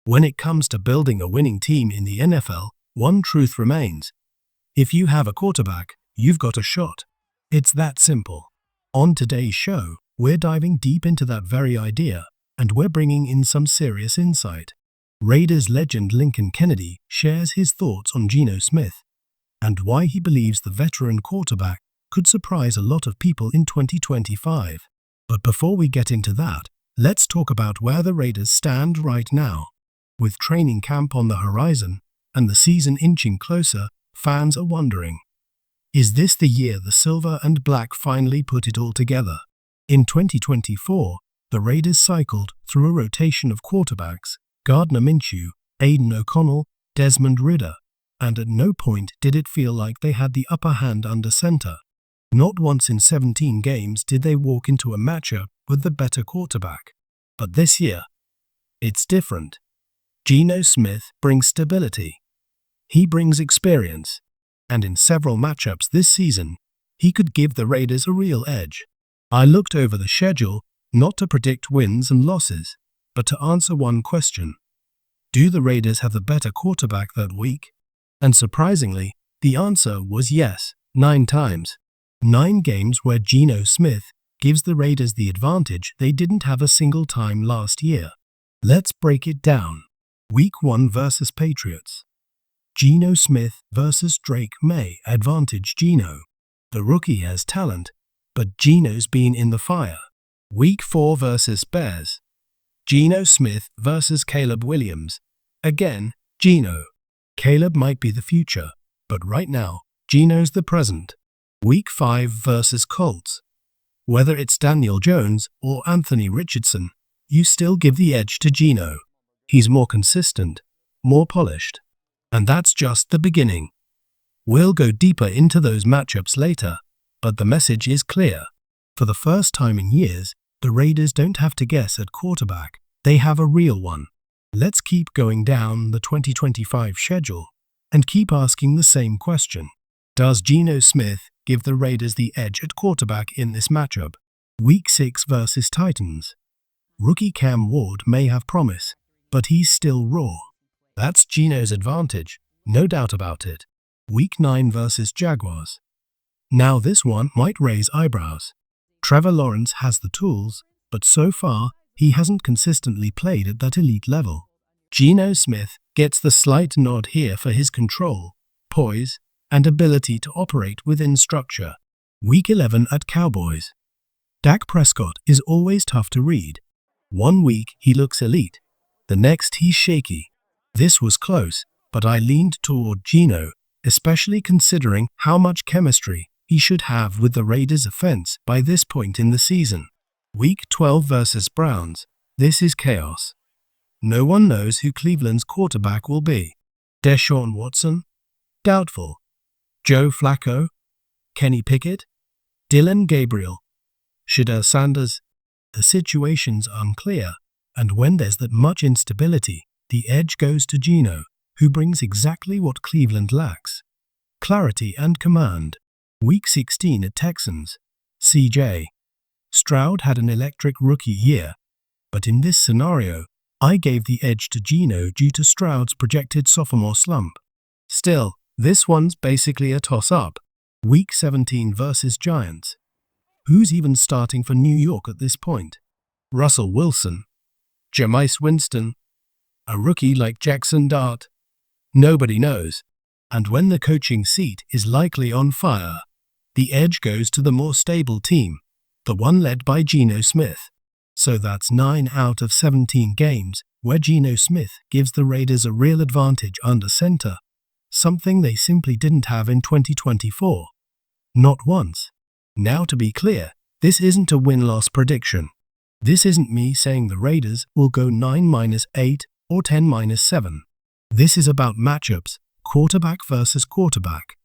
When it comes to building a winning team in the NFL, one truth remains. If you have a quarterback, you've got a shot. It's that simple. On today's show, we're diving deep into that very idea, and we're bringing in some serious insight. Raiders legend Lincoln Kennedy shares his thoughts on Geno Smith and why he believes the veteran quarterback could surprise a lot of people in 2025. But before we get into that, let's talk about where the Raiders stand right now. With training camp on the horizon and the season inching closer, fans are wondering, is this the year the silver and black finally put it all together? In 2024, the Raiders cycled through a rotation of quarterbacks: Gardner Minshew, Aidan O'Connell, Desmond Ridder, and at no point did it feel like they had the upper hand under center. Not once in 17 games did they walk into a matchup with the better quarterback. But this year, it's different. Geno Smith brings stability. He brings experience. And in several matchups this season, he could give the Raiders a real edge. I looked over the schedule not to predict wins and losses, but to answer one question. Do the Raiders have the better quarterback that week? And surprisingly, the answer was yes, 9 times. 9 games where Geno Smith gives the Raiders the advantage they didn't have a single time last year. Let's break it down. Week 1 versus Patriots. Geno Smith versus Drake May. Advantage Geno. The rookie has talent, but Geno's been in the fire. Week 4 versus Bears. Geno Smith versus Caleb Williams. Again, Geno. Caleb might be the future, but right now, Geno's the present. Week 5 versus Colts. Whether it's Daniel Jones or Anthony Richardson, you still give the edge to Geno. He's more consistent, more polished. And that's just the beginning. We'll go deeper into those matchups later, but the message is clear. For the first time in years, the Raiders don't have to guess at quarterback. They have a real one. Let's keep going down the 2025 schedule and keep asking the same question. Does Geno Smith give the Raiders the edge at quarterback in this matchup? Week 6 versus Titans. Rookie Cam Ward may have promise, but he's still raw. That's Geno's advantage, no doubt about it. Week 9 versus Jaguars. Now this one might raise eyebrows. Trevor Lawrence has the tools, but so far, he hasn't consistently played at that elite level. Geno Smith gets the slight nod here for his control, poise, and ability to operate within structure. Week 11 at Cowboys. Dak Prescott is always tough to read. One week he looks elite, the next he's shaky. This was close, but I leaned toward Geno, especially considering how much chemistry he should have with the Raiders' offense by this point in the season. Week 12 versus Browns. This is chaos. No one knows who Cleveland's quarterback will be. Deshaun Watson? Doubtful. Joe Flacco? Kenny Pickett? Dylan Gabriel? Shedeur Sanders? The situation's unclear, and when there's that much instability, the edge goes to Geno, who brings exactly what Cleveland lacks: clarity and command. Week 16 at Texans. C.J. Stroud had an electric rookie year, but in this scenario, I gave the edge to Geno due to Stroud's projected sophomore slump. Still, this one's basically a toss-up. Week 17 versus Giants. Who's even starting for New York at this point? Russell Wilson? Jameis Winston? A rookie like Jackson Dart? Nobody knows. And when the coaching seat is likely on fire, the edge goes to the more stable team, the one led by Geno Smith. So that's 9 out of 17 games where Geno Smith gives the Raiders a real advantage under center, something they simply didn't have in 2024. Not once. Now to be clear, this isn't a win-loss prediction. This isn't me saying the Raiders will go 9-8 or 10-7. This is about matchups, quarterback versus quarterback.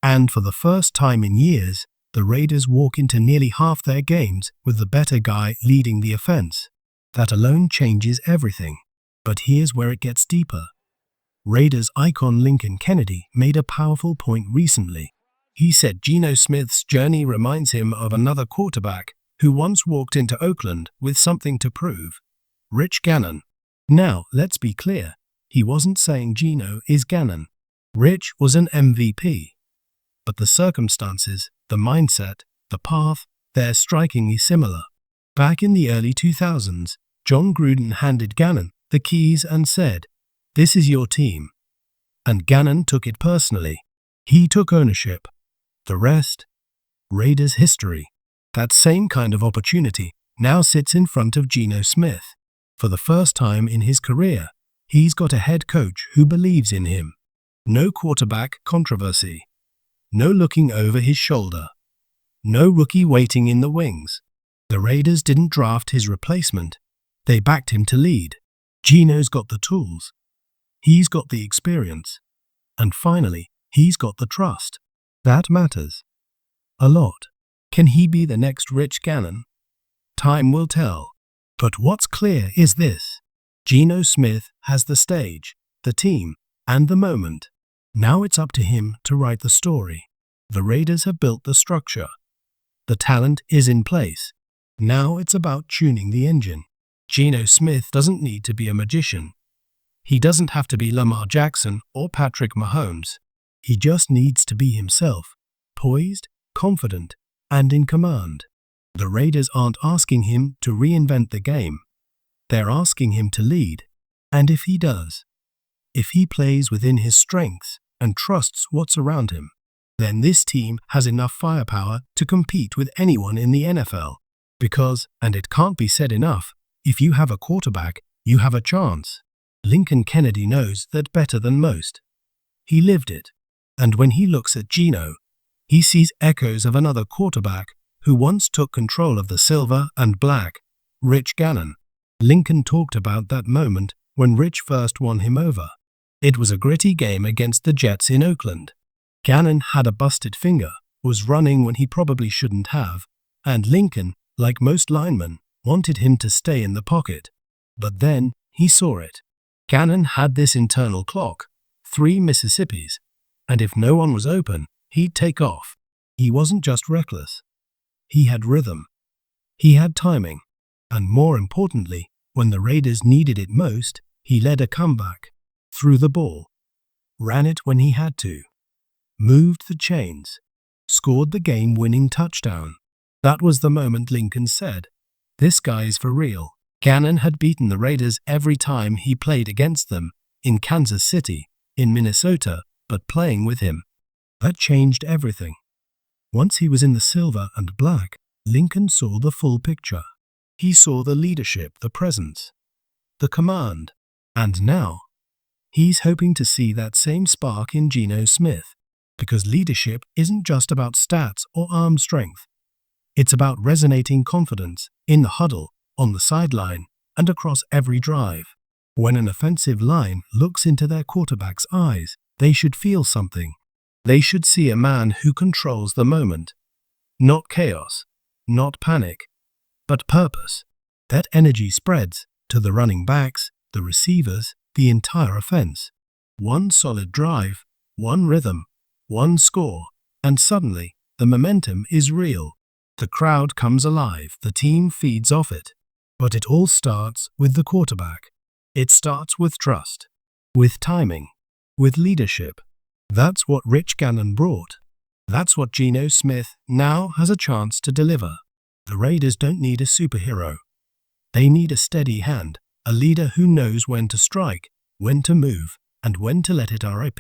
And for the first time in years, the Raiders walk into nearly half their games with the better guy leading the offense. That alone changes everything. But here's where it gets deeper. Raiders icon Lincoln Kennedy made a powerful point recently. He said Geno Smith's journey reminds him of another quarterback who once walked into Oakland with something to prove: Rich Gannon. Now, let's be clear. He wasn't saying Geno is Gannon. Rich was an MVP. But the circumstances, the mindset, the path, they're strikingly similar. Back in the early 2000s, John Gruden handed Gannon the keys and said, "This is your team." And Gannon took it personally. He took ownership. The rest? Raiders history. That same kind of opportunity now sits in front of Geno Smith. For the first time in his career, he's got a head coach who believes in him. No quarterback controversy. No looking over his shoulder. No rookie waiting in the wings. The Raiders didn't draft his replacement. They backed him to lead. Geno's got the tools. He's got the experience. And finally, he's got the trust. That matters. A lot. Can he be the next Rich Gannon? Time will tell. But what's clear is this. Geno Smith has the stage, the team, and the moment. Now it's up to him to write the story. The Raiders have built the structure. The talent is in place. Now it's about tuning the engine. Geno Smith doesn't need to be a magician. He doesn't have to be Lamar Jackson or Patrick Mahomes. He just needs to be himself, poised, confident, and in command. The Raiders aren't asking him to reinvent the game. They're asking him to lead. And if he does, if he plays within his strengths and trusts what's around him, then this team has enough firepower to compete with anyone in the NFL. Because, and it can't be said enough, if you have a quarterback, you have a chance. Lincoln Kennedy knows that better than most. He lived it. And when he looks at Geno, he sees echoes of another quarterback who once took control of the silver and black, Rich Gannon. Lincoln talked about that moment when Rich first won him over. It was a gritty game against the Jets in Oakland. Gannon had a busted finger, was running when he probably shouldn't have, and Lincoln, like most linemen, wanted him to stay in the pocket. But then, he saw it. Gannon had this internal clock, 3 Mississippis, and if no one was open, he'd take off. He wasn't just reckless. He had rhythm. He had timing. And more importantly, when the Raiders needed it most, he led a comeback. Threw the ball. Ran it when he had to. Moved the chains. Scored the game-winning touchdown. That was the moment Lincoln said, "This guy's for real." Gannon had beaten the Raiders every time he played against them, in Kansas City, in Minnesota, but playing with him. That changed everything. Once he was in the silver and black, Lincoln saw the full picture. He saw the leadership, the presence, the command. And now, he's hoping to see that same spark in Geno Smith. Because leadership isn't just about stats or arm strength. It's about resonating confidence in the huddle, on the sideline, and across every drive. When an offensive line looks into their quarterback's eyes, they should feel something. They should see a man who controls the moment. Not chaos, not panic, but purpose. That energy spreads to the running backs, the receivers, the entire offense. One solid drive, one rhythm, one score, and suddenly, the momentum is real. The crowd comes alive, the team feeds off it. But it all starts with the quarterback. It starts with trust, with timing, with leadership. That's what Rich Gannon brought. That's what Geno Smith now has a chance to deliver. The Raiders don't need a superhero. They need a steady hand, a leader who knows when to strike, when to move, and when to let it rip.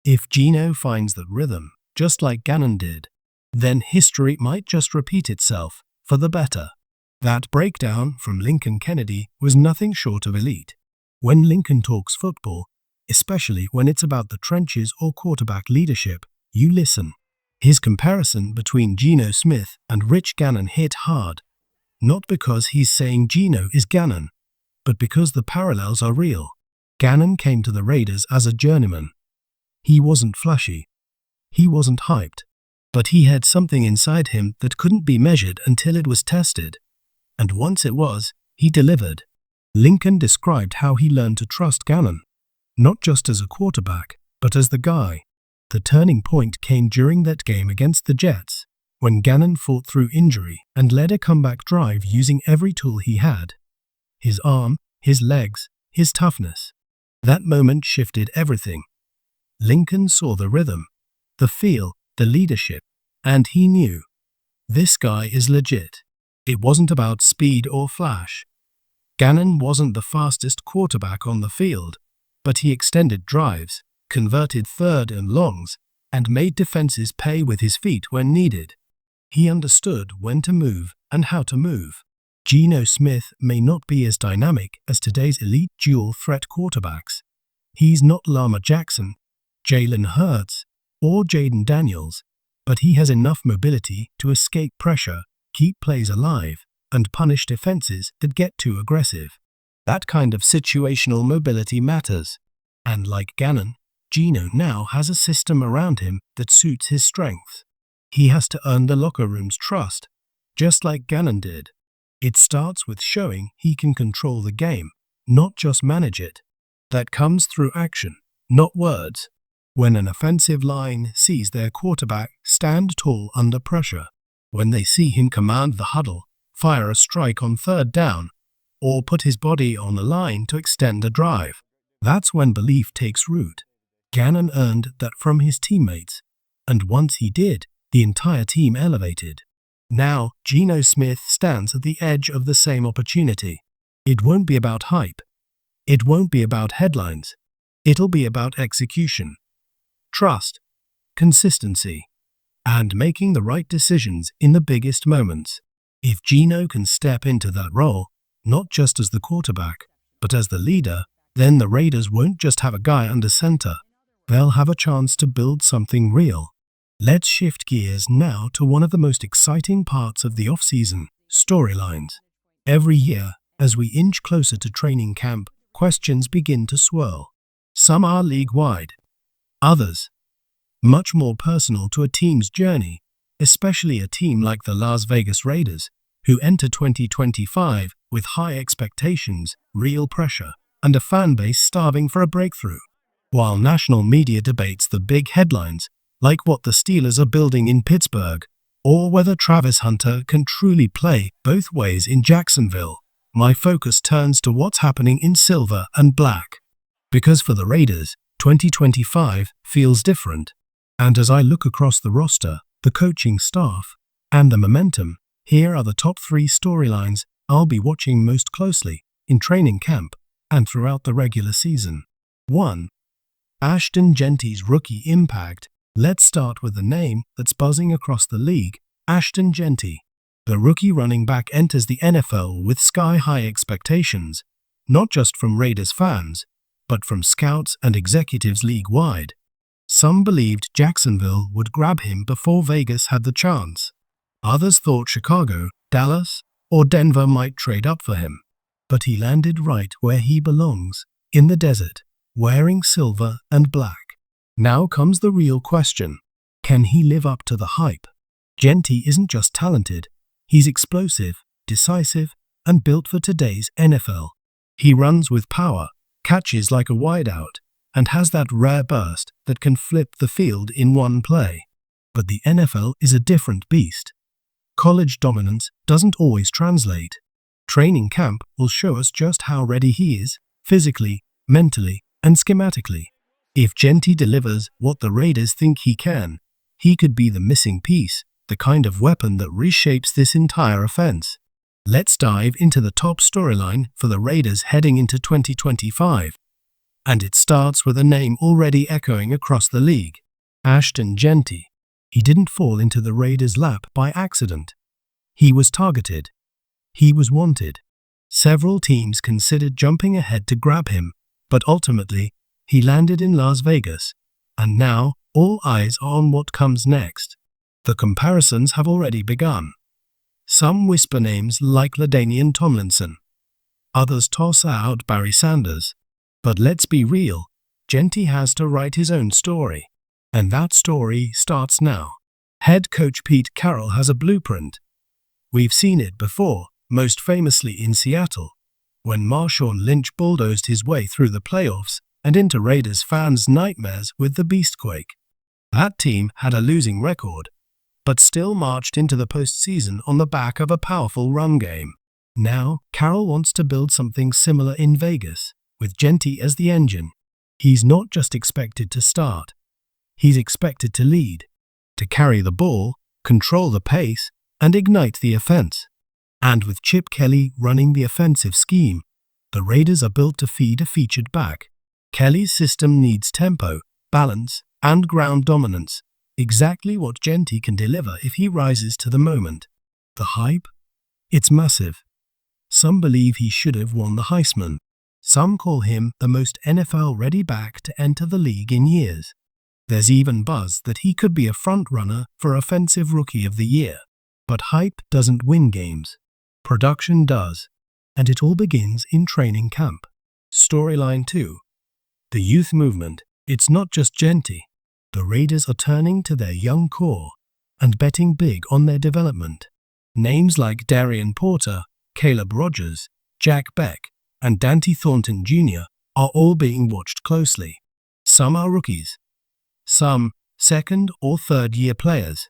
If Geno finds the rhythm, just like Gannon did, then history might just repeat itself, for the better. That breakdown from Lincoln Kennedy was nothing short of elite. When Lincoln talks football, especially when it's about the trenches or quarterback leadership, you listen. His comparison between Geno Smith and Rich Gannon hit hard. Not because he's saying Geno is Gannon, but because the parallels are real. Gannon came to the Raiders as a journeyman. He wasn't flashy. He wasn't hyped. But he had something inside him that couldn't be measured until it was tested. And once it was, he delivered. Lincoln described how he learned to trust Gannon, not just as a quarterback, but as the guy. The turning point came during that game against the Jets, when Gannon fought through injury and led a comeback drive using every tool he had. His arm, his legs, his toughness. That moment shifted everything. Lincoln saw the rhythm, the feel, the leadership, and he knew, this guy is legit. It wasn't about speed or flash. Gannon wasn't the fastest quarterback on the field, but he extended drives, converted third and longs, and made defenses pay with his feet when needed. He understood when to move and how to move. Geno Smith may not be as dynamic as today's elite dual-threat quarterbacks. He's not Lamar Jackson, Jalen Hurts, or Jaden Daniels, but he has enough mobility to escape pressure, keep plays alive, and punish defenses that get too aggressive. That kind of situational mobility matters. And like Gannon, Geno now has a system around him that suits his strengths. He has to earn the locker room's trust, just like Gannon did. It starts with showing he can control the game, not just manage it. That comes through action, not words. When an offensive line sees their quarterback stand tall under pressure, when they see him command the huddle, fire a strike on third down, or put his body on the line to extend a drive, that's when belief takes root. Gannon earned that from his teammates, and once he did, the entire team elevated. Now, Geno Smith stands at the edge of the same opportunity. It won't be about hype. It won't be about headlines. It'll be about execution, trust, consistency, and making the right decisions in the biggest moments. If Geno can step into that role, not just as the quarterback, but as the leader, then the Raiders won't just have a guy under center. They'll have a chance to build something real. Let's shift gears now to one of the most exciting parts of the offseason, storylines. Every year, as we inch closer to training camp, questions begin to swirl. Some are league-wide. Others, much more personal to a team's journey, especially a team like the Las Vegas Raiders, who enter 2025 with high expectations, real pressure, and a fan base starving for a breakthrough. While national media debates the big headlines, like what the Steelers are building in Pittsburgh, or whether Travis Hunter can truly play both ways in Jacksonville, my focus turns to what's happening in silver and black. Because for the Raiders, 2025 feels different. And as I look across the roster, the coaching staff, and the momentum, here are the top 3 storylines I'll be watching most closely in training camp and throughout the regular season. 1. Ashton Jeanty's rookie impact. Let's start with the name that's buzzing across the league, Ashton Jeanty. The rookie running back enters the NFL with sky-high expectations, not just from Raiders fans, but from scouts and executives league-wide. Some believed Jacksonville would grab him before Vegas had the chance. Others thought Chicago, Dallas, or Denver might trade up for him. But he landed right where he belongs, in the desert, wearing silver and black. Now comes the real question. Can he live up to the hype? Jeanty isn't just talented. He's explosive, decisive, and built for today's NFL. He runs with power, catches like a wideout, and has that rare burst that can flip the field in one play. But the NFL is a different beast. College dominance doesn't always translate. Training camp will show us just how ready he is, physically, mentally, and schematically. If Jeanty delivers what the Raiders think he can, he could be the missing piece, the kind of weapon that reshapes this entire offense. Let's dive into the top storyline for the Raiders heading into 2025. And it starts with a name already echoing across the league, Ashton Jeanty. He didn't fall into the Raiders' lap by accident. He was targeted. He was wanted. Several teams considered jumping ahead to grab him, but ultimately, he landed in Las Vegas. And now, all eyes are on what comes next. The comparisons have already begun. Some whisper names like LaDainian Tomlinson. Others toss out Barry Sanders. But let's be real, Jeanty has to write his own story. And that story starts now. Head coach Pete Carroll has a blueprint. We've seen it before, most famously in Seattle, when Marshawn Lynch bulldozed his way through the playoffs and into Raiders fans' nightmares with the Beastquake. That team had a losing record, but still marched into the postseason on the back of a powerful run game. Now, Carroll wants to build something similar in Vegas, with Jeanty as the engine. He's not just expected to start. He's expected to lead, to carry the ball, control the pace, and ignite the offense. And with Chip Kelly running the offensive scheme, the Raiders are built to feed a featured back. Kelly's system needs tempo, balance, and ground dominance, exactly what Jeanty can deliver if he rises to the moment. The hype? It's massive. Some believe he should have won the Heisman. Some call him the most NFL-ready back to enter the league in years. There's even buzz that he could be a front-runner for Offensive Rookie of the Year. But hype doesn't win games. Production does. And it all begins in training camp. Storyline 2. The youth movement. It's not just Jeanty. The Raiders are turning to their young core and betting big on their development. Names like Darian Porter, Caleb Rogers, Jack Beck, and Dante Thornton Jr. are all being watched closely. Some are rookies. Some second or third year players.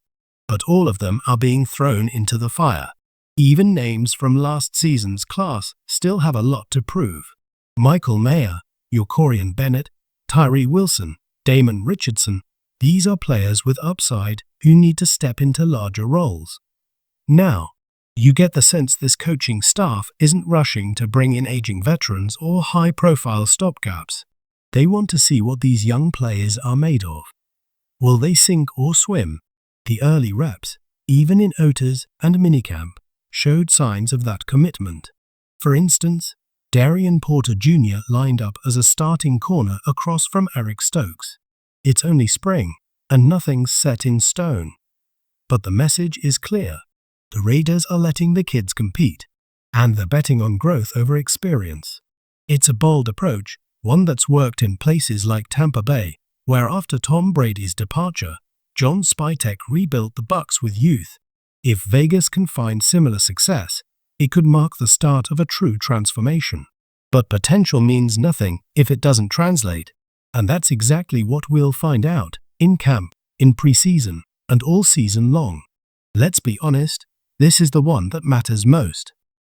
But all of them are being thrown into the fire. Even names from last season's class still have a lot to prove. Michael Mayer, Corian Bennett, Tyree Wilson, Damon Richardson, these are players with upside who need to step into larger roles. Now, you get the sense this coaching staff isn't rushing to bring in aging veterans or high-profile stopgaps. They want to see what these young players are made of. Will they sink or swim? The early reps, even in OTAs and minicamp, showed signs of that commitment. For instance, Darian Porter Jr. lined up as a starting corner across from Eric Stokes. It's only spring, and nothing's set in stone. But the message is clear. The Raiders are letting the kids compete, and they're betting on growth over experience. It's a bold approach, one that's worked in places like Tampa Bay, where after Tom Brady's departure, John Spytek rebuilt the Bucs with youth. If Vegas can find similar success, it could mark the start of a true transformation. But potential means nothing if it doesn't translate. And that's exactly what we'll find out in camp, in preseason, and all season long. Let's be honest, this is the one that matters most.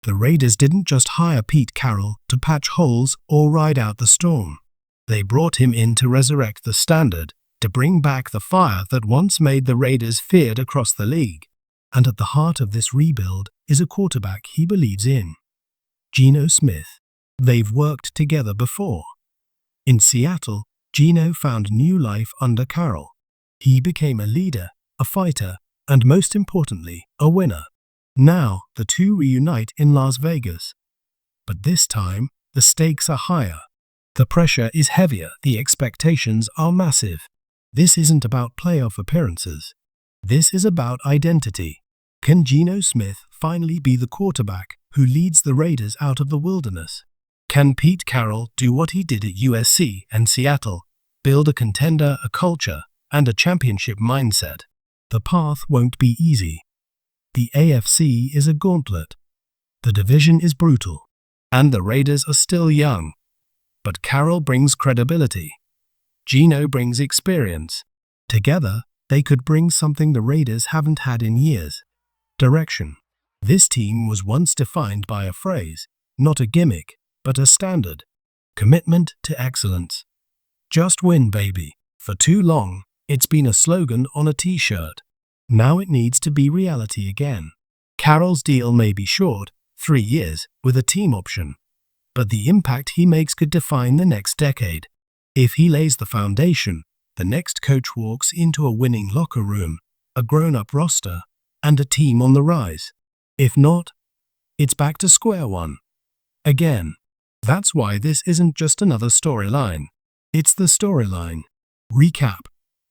The Raiders didn't just hire Pete Carroll to patch holes or ride out the storm. They brought him in to resurrect the standard, to bring back the fire that once made the Raiders feared across the league. And at the heart of this rebuild is a quarterback he believes in. Geno Smith. They've worked together before. In Seattle, Geno found new life under Carroll. He became a leader, a fighter, and most importantly, a winner. Now, the two reunite in Las Vegas. But this time, the stakes are higher. The pressure is heavier, the expectations are massive. This isn't about playoff appearances. This is about identity. Can Geno Smith finally be the quarterback who leads the Raiders out of the wilderness? Can Pete Carroll do what he did at USC and Seattle, build a contender, a culture, and a championship mindset? The path won't be easy. The AFC is a gauntlet. The division is brutal. And the Raiders are still young. But Carroll brings credibility. Geno brings experience. Together, they could bring something the Raiders haven't had in years. Direction. This team was once defined by a phrase, not a gimmick, but a standard. Commitment to excellence. Just win, baby. For too long, it's been a slogan on a t-shirt. Now it needs to be reality again. Carroll's deal may be short, 3 years, with a team option. But the impact he makes could define the next decade. If he lays the foundation, the next coach walks into a winning locker room, a grown-up roster, and a team on the rise. If not, it's back to square one. Again. That's why this isn't just another storyline. It's the storyline. Recap.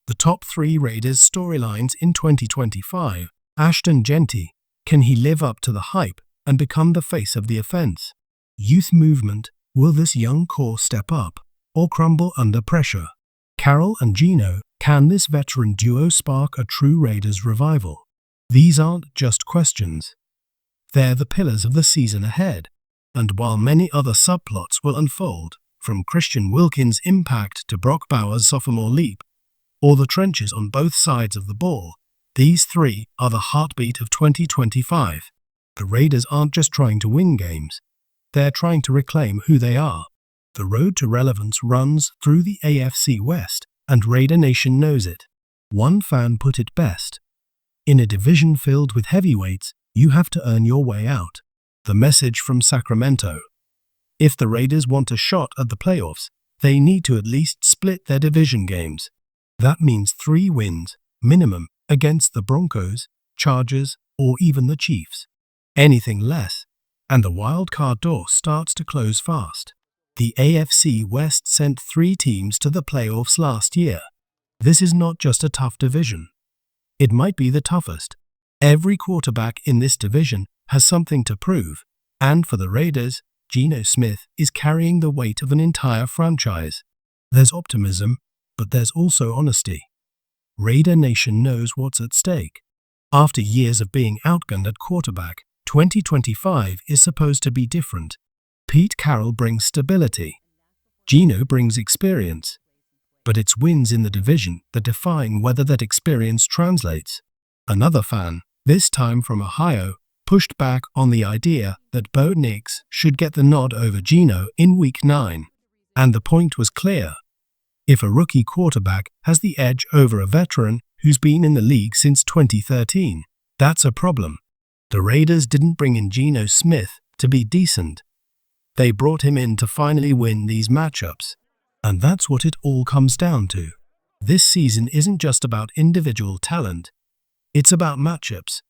The top 3 Raiders storylines in 2025. Ashton Jeanty. Can he live up to the hype and become the face of the offense? Youth movement. Will this young core step up or crumble under pressure? Carroll and Geno. Can this veteran duo spark a true Raiders revival? These aren't just questions. They're the pillars of the season ahead. And while many other subplots will unfold, from Christian Wilkins' impact to Brock Bowers' sophomore leap, or the trenches on both sides of the ball, these 3 are the heartbeat of 2025. The Raiders aren't just trying to win games. They're trying to reclaim who they are. The road to relevance runs through the AFC West, and Raider Nation knows it. One fan put it best: in a division filled with heavyweights, you have to earn your way out. The message from Sacramento: if the Raiders want a shot at the playoffs, they need to at least split their division games. That means 3 wins, minimum, against the Broncos, Chargers, or even the Chiefs. Anything less, and the wild card door starts to close fast. The AFC West sent 3 teams to the playoffs last year. This is not just a tough division. It might be the toughest. Every quarterback in this division has something to prove, and for the Raiders, Geno Smith is carrying the weight of an entire franchise. There's optimism, but there's also honesty. Raider Nation knows what's at stake. After years of being outgunned at quarterback, 2025 is supposed to be different. Pete Carroll brings stability. Geno brings experience. But it's wins in the division that define whether that experience translates. Another fan, this time from Ohio, pushed back on the idea that Bo Nix should get the nod over Geno in Week 9. And the point was clear. If a rookie quarterback has the edge over a veteran who's been in the league since 2013, that's a problem. The Raiders didn't bring in Geno Smith to be decent. They brought him in to finally win these matchups. And that's what it all comes down to. This season isn't just about individual talent. It's about matchups.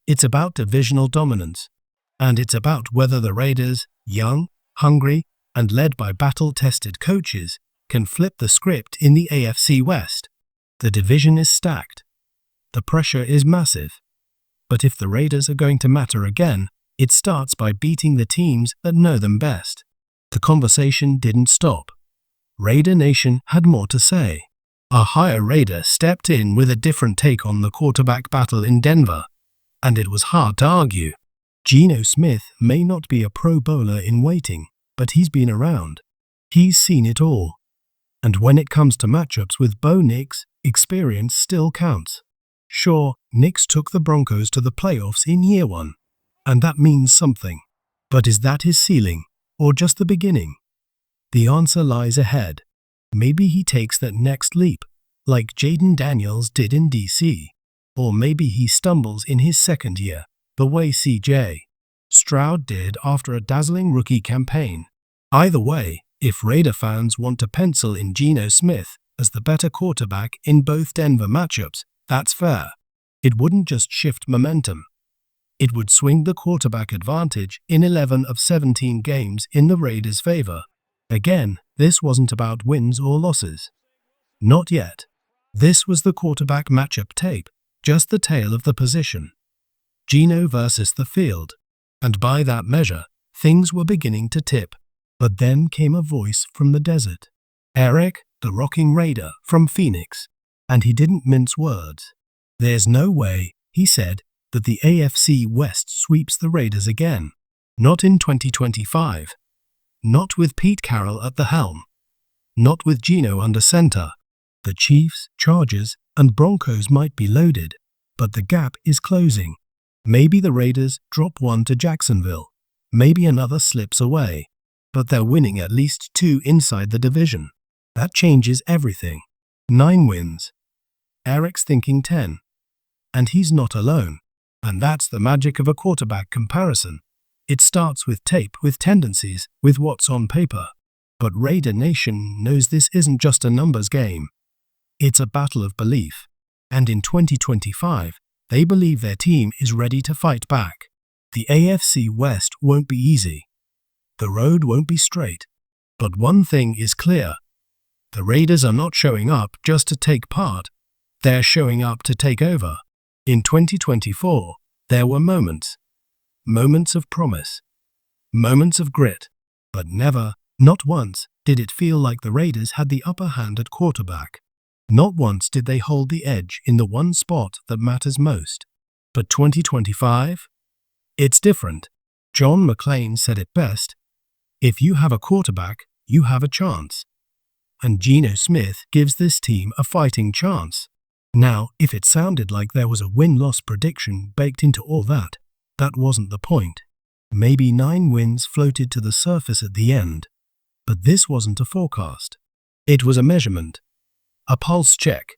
It's about divisional dominance. And it's about whether the Raiders, young, hungry, and led by battle-tested coaches, can flip the script in the AFC West. The division is stacked. The pressure is massive. But if the Raiders are going to matter again, it starts by beating the teams that know them best. The conversation didn't stop. Raider Nation had more to say. A higher Raider stepped in with a different take on the quarterback battle in Denver. And it was hard to argue. Geno Smith may not be a Pro Bowler in waiting, but he's been around. He's seen it all. And when it comes to matchups with Bo Nix, experience still counts. Sure, Nix took the Broncos to the playoffs in year 1. And that means something. But is that his ceiling, or just the beginning? The answer lies ahead. Maybe he takes that next leap, like Jaden Daniels did in DC. Or maybe he stumbles in his second year, the way C.J. Stroud did after a dazzling rookie campaign. Either way, if Raider fans want to pencil in Geno Smith as the better quarterback in both Denver matchups, that's fair. It wouldn't just shift momentum. It would swing the quarterback advantage in 11 of 17 games in the Raiders' favor. Again, this wasn't about wins or losses. Not yet. This was the quarterback matchup tape, just the tale of the position. Geno versus the field. And by that measure, things were beginning to tip. But then came a voice from the desert. Eric, the rocking Raider from Phoenix. And he didn't mince words. There's no way, he said, that the AFC West sweeps the Raiders again. Not in 2025. Not with Pete Carroll at the helm. Not with Geno under center. The Chiefs, Chargers, and Broncos might be loaded, but the gap is closing. Maybe the Raiders drop 1 to Jacksonville. Maybe another slips away. But they're winning at least 2 inside the division. That changes everything. 9 wins. Eric's thinking 10. And he's not alone. And that's the magic of a quarterback comparison. It starts with tape, with tendencies, with what's on paper. But Raider Nation knows this isn't just a numbers game. It's a battle of belief. And in 2025, they believe their team is ready to fight back. The AFC West won't be easy. The road won't be straight. But one thing is clear. The Raiders are not showing up just to take part. They're showing up to take over. In 2024, there were moments. Moments of promise. Moments of grit. But never, not once, did it feel like the Raiders had the upper hand at quarterback. Not once did they hold the edge in the one spot that matters most. But 2025? It's different. John McClain said it best. If you have a quarterback, you have a chance. And Geno Smith gives this team a fighting chance. Now, if it sounded like there was a win-loss prediction baked into all that, that wasn't the point. Maybe 9 wins floated to the surface at the end. But this wasn't a forecast. It was a measurement. A pulse check.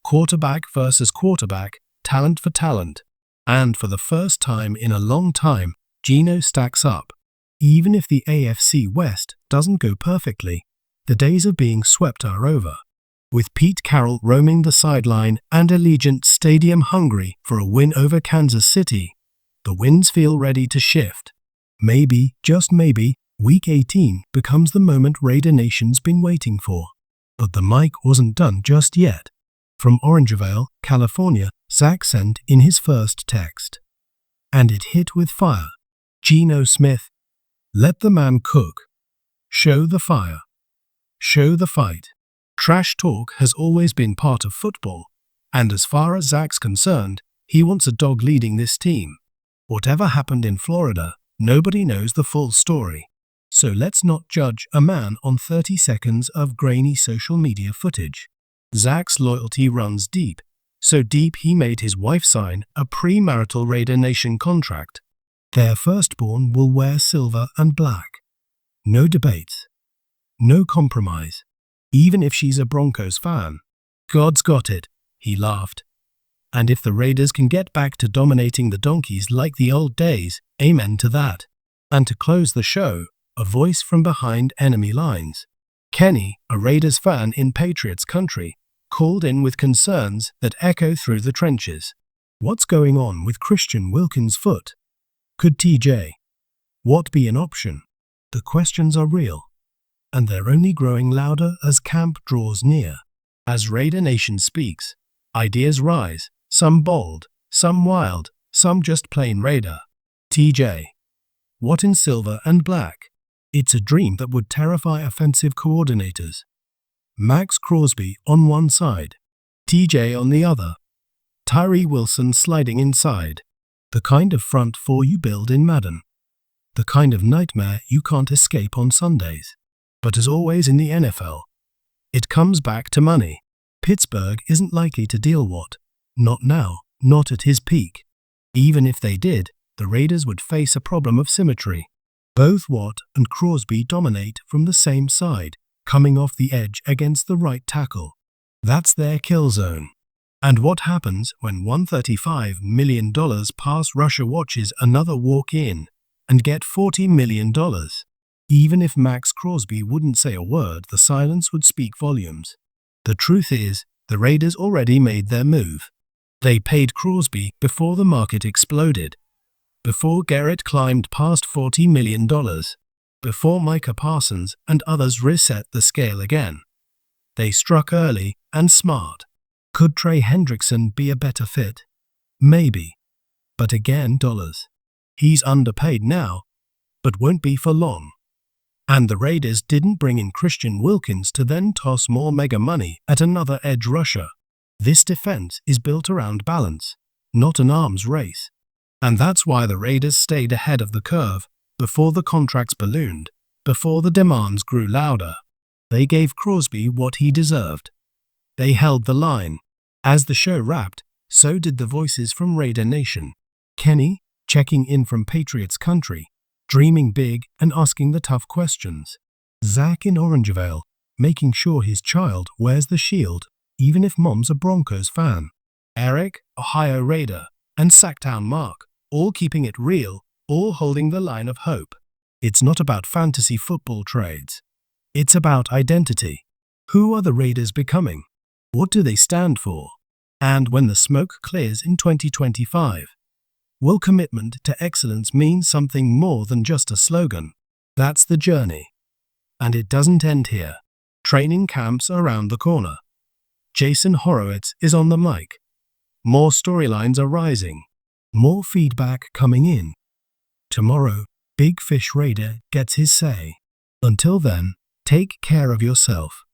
Quarterback versus quarterback, talent for talent. And for the first time in a long time, Geno stacks up. Even if the AFC West doesn't go perfectly, the days of being swept are over. With Pete Carroll roaming the sideline and Allegiant Stadium hungry for a win over Kansas City, the winds feel ready to shift. Maybe, just maybe, Week 18 becomes the moment Raider Nation's been waiting for. But the mic wasn't done just yet. From Orangevale, California, Zach sent in his first text. And it hit with fire. Geno Smith. Let the man cook. Show the fire. Show the fight. Trash talk has always been part of football, and as far as Zach's concerned, he wants a dog leading this team. Whatever happened in Florida, nobody knows the full story. So let's not judge a man on 30 seconds of grainy social media footage. Zach's loyalty runs deep, so deep he made his wife sign a premarital Raider Nation contract. Their firstborn will wear silver and black. No debates. No compromise. Even if she's a Broncos fan. God's got it, he laughed. And if the Raiders can get back to dominating the donkeys like the old days, amen to that. And to close the show, a voice from behind enemy lines. Kenny, a Raiders fan in Patriots country, called in with concerns that echo through the trenches. What's going on with Christian Wilkins' foot? Could TJ Watt be an option? The questions are real, and they're only growing louder as camp draws near. As Raider Nation speaks, ideas rise, some bold, some wild, some just plain Raider. TJ Watt in silver and black. It's a dream that would terrify offensive coordinators. Maxx Crosby on one side, TJ on the other. Tyree Wilson sliding inside. The kind of front four you build in Madden. The kind of nightmare you can't escape on Sundays. But as always in the NFL, it comes back to money. Pittsburgh isn't likely to deal Watt. Not now, not at his peak. Even if they did, the Raiders would face a problem of symmetry. Both Watt and Crosby dominate from the same side, coming off the edge against the right tackle. That's their kill zone. And what happens when $135 million pass rusher watches another walk in and get $40 million? Even if Maxx Crosby wouldn't say a word, the silence would speak volumes. The truth is, the Raiders already made their move. They paid Crosby before the market exploded. Before Garrett climbed past $40 million. Before Micah Parsons and others reset the scale again. They struck early and smart. Could Trey Hendrickson be a better fit? Maybe. But again, dollars. He's underpaid now, but won't be for long. And the Raiders didn't bring in Christian Wilkins to then toss more mega money at another edge rusher. This defense is built around balance, not an arms race. And that's why the Raiders stayed ahead of the curve, before the contracts ballooned, before the demands grew louder. They gave Crosby what he deserved. They held the line. As the show wrapped, so did the voices from Raider Nation. Kenny, checking in from Patriots country, dreaming big and asking the tough questions. Zach in Orangevale, making sure his child wears the shield, even if mom's a Broncos fan. Eric, Ohio Raider, and Sacktown Mark, all keeping it real, all holding the line of hope. It's not about fantasy football trades. It's about identity. Who are the Raiders becoming? What do they stand for? And when the smoke clears in 2025, will commitment to excellence mean something more than just a slogan? That's the journey. And it doesn't end here. Training camps around the corner. Jason Horowitz is on the mic. More storylines are rising. More feedback coming in. Tomorrow, Big Fish Raider gets his say. Until then, take care of yourself.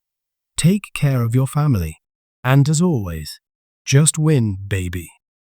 Take care of your family. And as always, just win, baby.